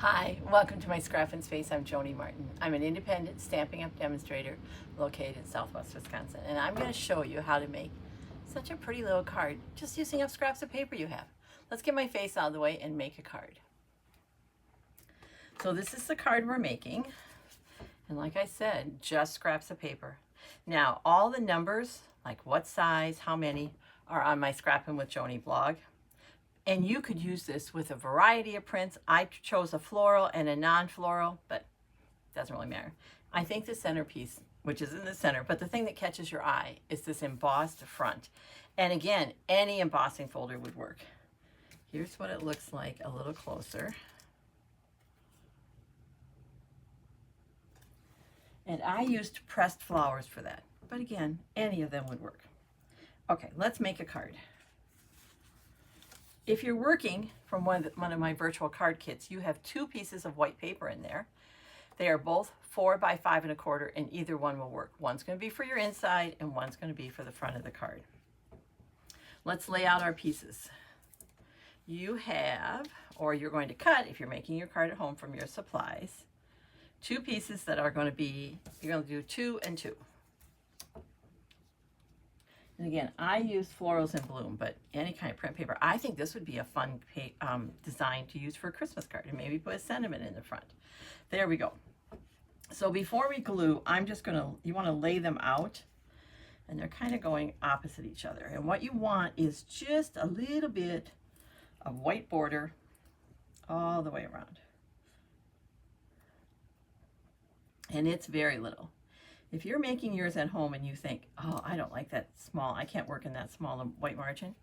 Hi, welcome to my Scrappin Space. I'm Joni Martin. I'm an independent Stampin' Up demonstrator located in Southwest Wisconsin, and I'm going to show you how to make such a pretty little card just using up scraps of paper you have. Let's get my face out of the way and make a card. So this is the card we're making, and like I said, just scraps of paper. Now, all the numbers, like what size, how many, are on my Scrappin with Joni blog. And you could use this with a variety of prints. I chose a floral and a non-floral, but it doesn't really matter. I think the centerpiece, which is in the center, but the thing that catches your eye is this embossed front. And again, any embossing folder would work. Here's what it looks like a little closer. And I used pressed flowers for that. But again, any of them would work. Okay, let's make a card. If you're working from one of my virtual card kits, you have two pieces of white paper in there. They are both 4 by 5 1/4, and either one will work. One's going to be for your inside, and one's going to be for the front of the card. Let's lay out our pieces. You have, or you're going to cut, if you're making your card at home from your supplies, two pieces that are going to be, you're going to do 2 and 2. And again, I use florals in bloom, but any kind of print paper. I think this would be a fun design to use for a Christmas card, and maybe put a sentiment in the front. There we go. So before we glue, I'm just gonna, you wanna lay them out, and they're kind of going opposite each other. And what you want is just a little bit of white border all the way around. And it's very little. If you're making yours at home and you think, oh, I don't like that small, I can't work in that small white margin,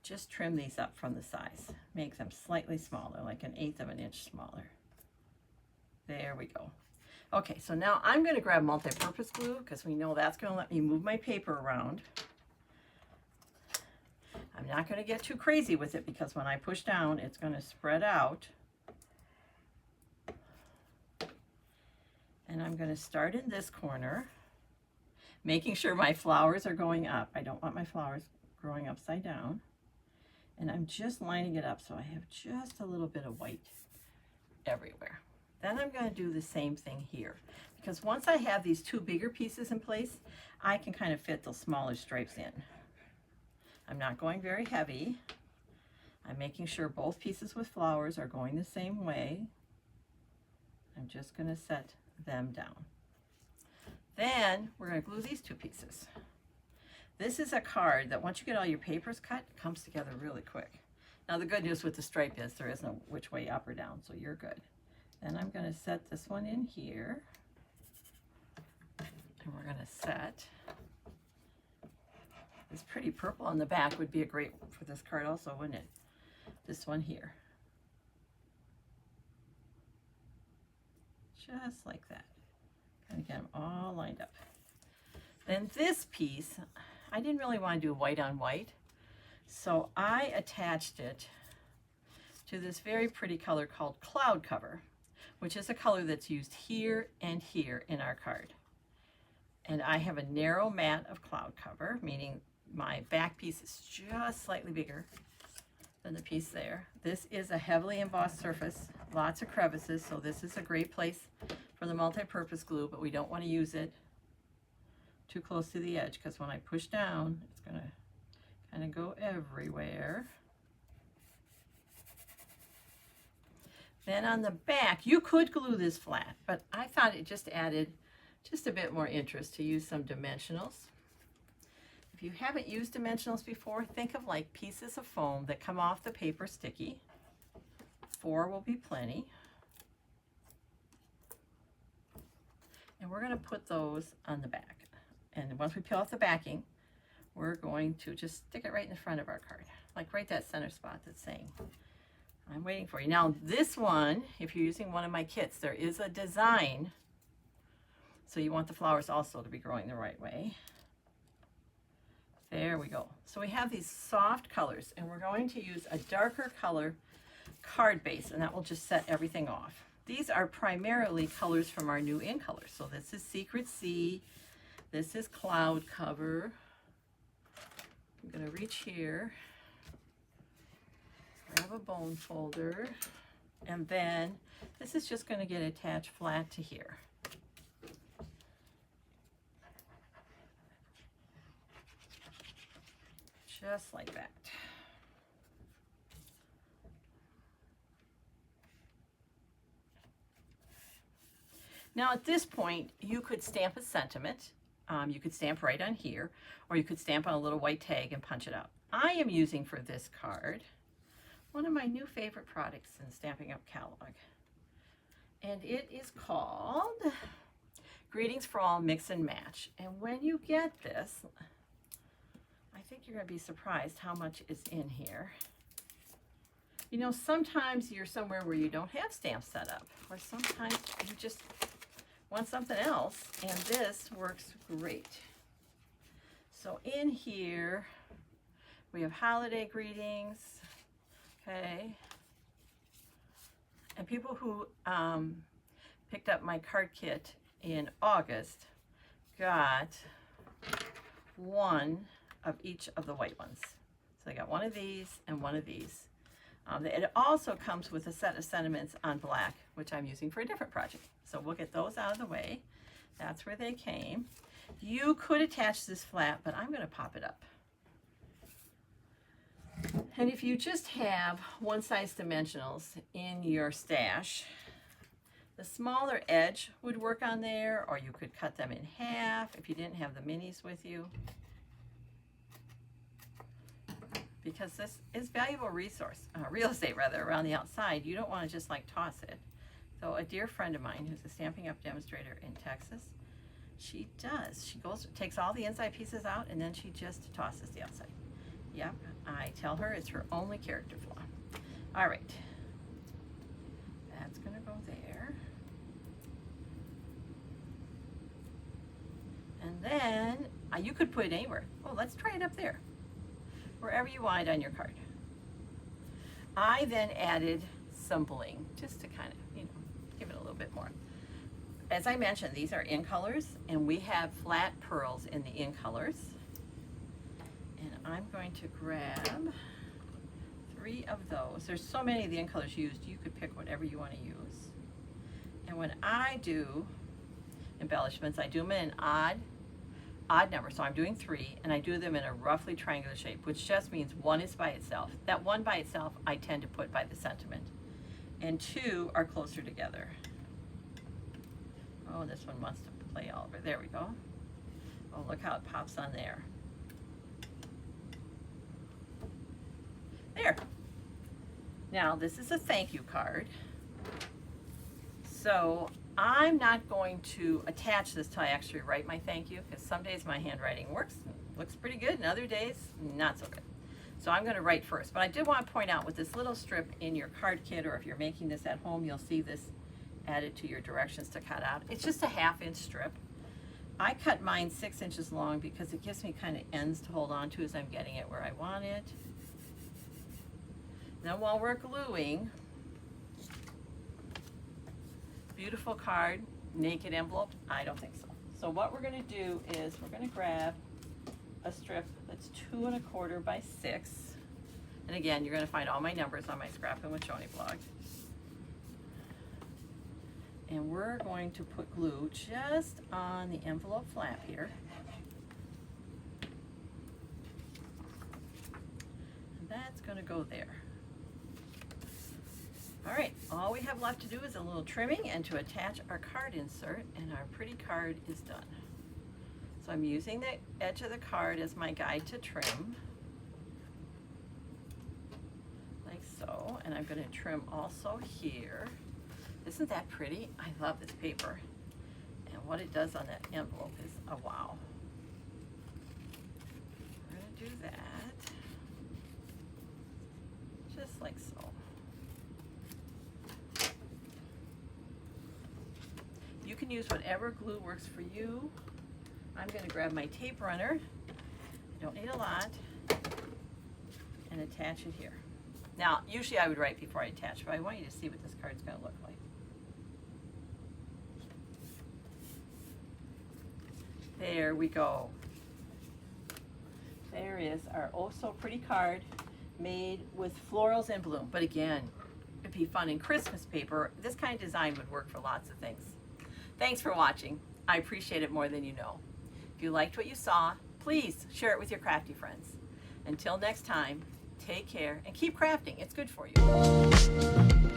just trim these up from the size. Make them slightly smaller, like 1/8 of an inch smaller. There we go. Okay, so now I'm going to grab multi-purpose glue because we know that's going to let me move my paper around. I'm not going to get too crazy with it because when I push down, it's going to spread out. And I'm going to start in this corner, making sure my flowers are going up. I don't want my flowers growing upside down. And I'm just lining it up so I have just a little bit of white everywhere. Then I'm going to do the same thing here, because once I have these two bigger pieces in place, I can kind of fit the smaller stripes in. I'm not going very heavy. I'm making sure both pieces with flowers are going the same way. I'm just going to set them down. Then we're going to glue these two pieces. This is a card that once you get all your papers cut, it comes together really quick. Now the good news with the stripe is there is no which way up or down, so you're good. Then I'm going to set this one in here, and we're going to set this pretty purple on the back. Would be a great for this card also, wouldn't it? This one here. Just like that. Kind of get them all lined up. Then this piece, I didn't really want to do white on white, so I attached it to this very pretty color called Cloud Cover, which is a color that's used here and here in our card. And I have a narrow mat of Cloud Cover, meaning my back piece is just slightly bigger than the piece there. This is a heavily embossed surface, lots of crevices, so this is a great place for the multi-purpose glue, but we don't want to use it too close to the edge because when I push down, it's going to kind of go everywhere. Then on the back, you could glue this flat, but I thought it just added just a bit more interest to use some dimensionals. If you haven't used dimensionals before, think of like pieces of foam that come off the paper sticky. 4 will be plenty. And we're going to put those on the back. And once we peel off the backing, we're going to just stick it right in the front of our card, like right that center spot that's saying, I'm waiting for you. Now this one, if you're using one of my kits, there is a design. So you want the flowers also to be growing the right way. There we go. So we have these soft colors, and we're going to use a darker color card base, and that will just set everything off. These are primarily colors from our new in colors. So this is Secret Sea. This is Cloud Cover. I'm going to reach here, grab a bone folder, And then this is just going to get attached flat to here. Just like that. Now at this point, you could stamp a sentiment. You could stamp right on here, or you could stamp on a little white tag and punch it out. I am using for this card one of my new favorite products in Stampin' Up catalog. And it is called Greetings for All Mix and Match. And when you get this, I think you're going to be surprised how much is in here. You know, sometimes you're somewhere where you don't have stamps set up, or sometimes you just want something else, and this works great. So in here, we have holiday greetings, okay? And people who picked up my card kit in August got one of each of the white ones. So they got one of these and one of these. It also comes with a set of sentiments on black, which I'm using for a different project. So we'll get those out of the way. That's where they came. You could attach this flat, but I'm going to pop it up. And if you just have one size dimensionals in your stash, the smaller edge would work on there, or you could cut them in half if you didn't have the minis with you. Because this is valuable resource, real estate rather, around the outside. You don't want to just like toss it. So a dear friend of mine who's a Stampin' Up demonstrator in Texas, she does. She takes all the inside pieces out, and then she just tosses the outside. Yep, I tell her it's her only character flaw. All right, that's gonna go there. And then you could put it anywhere. Well, let's try it up there, wherever you want it on your card. I then added some bling, just to kind of, you know, give it a little bit more. As I mentioned, these are in colors, and we have flat pearls in the in colors. And I'm going to grab 3 of those. There's so many of the in colors used, you could pick whatever you want to use. And when I do embellishments, I do them in an odd number. So I'm doing 3, and I do them in a roughly triangular shape, which just means 1 is by itself. That 1 by itself, I tend to put by the sentiment. And 2 are closer together. Oh, this one wants to play all over. There we go. Oh, look how it pops on there. There. Now, this is a thank you card. So I'm not going to attach this till I actually write my thank you, because some days my handwriting looks pretty good, and other days not so good. So I'm going to write first. But I did want to point out, with this little strip in your card kit, or if you're making this at home, you'll see this added to your directions to cut out. It's just a 1/2 inch strip. I cut mine 6 inches long because it gives me kind of ends to hold on to as I'm getting it where I want it. Now while we're gluing, beautiful card, naked envelope? I don't think so. So what we're going to do is we're going to grab a strip that's 2 1/4 by 6. And again, you're going to find all my numbers on my Scrappin with Joni blog. And we're going to put glue just on the envelope flap here. And that's going to go there. All right, all we have left to do is a little trimming and to attach our card insert, and our pretty card is done. So I'm using the edge of the card as my guide to trim, like so, and I'm going to trim also here. Isn't that pretty? I love this paper, and what it does on that envelope is a wow. We're going to do that, just like so. You can use whatever glue works for you. I'm going to grab my tape runner, I don't need a lot, and attach it here. Now, usually I would write before I attach, but I want you to see what this card's going to look like. There we go. There is our oh so pretty card made with florals and bloom. But again, it'd be fun in Christmas paper. This kind of design would work for lots of things. Thanks for watching. I appreciate it more than you know. If you liked what you saw, please share it with your crafty friends. Until next time, take care and keep crafting. It's good for you.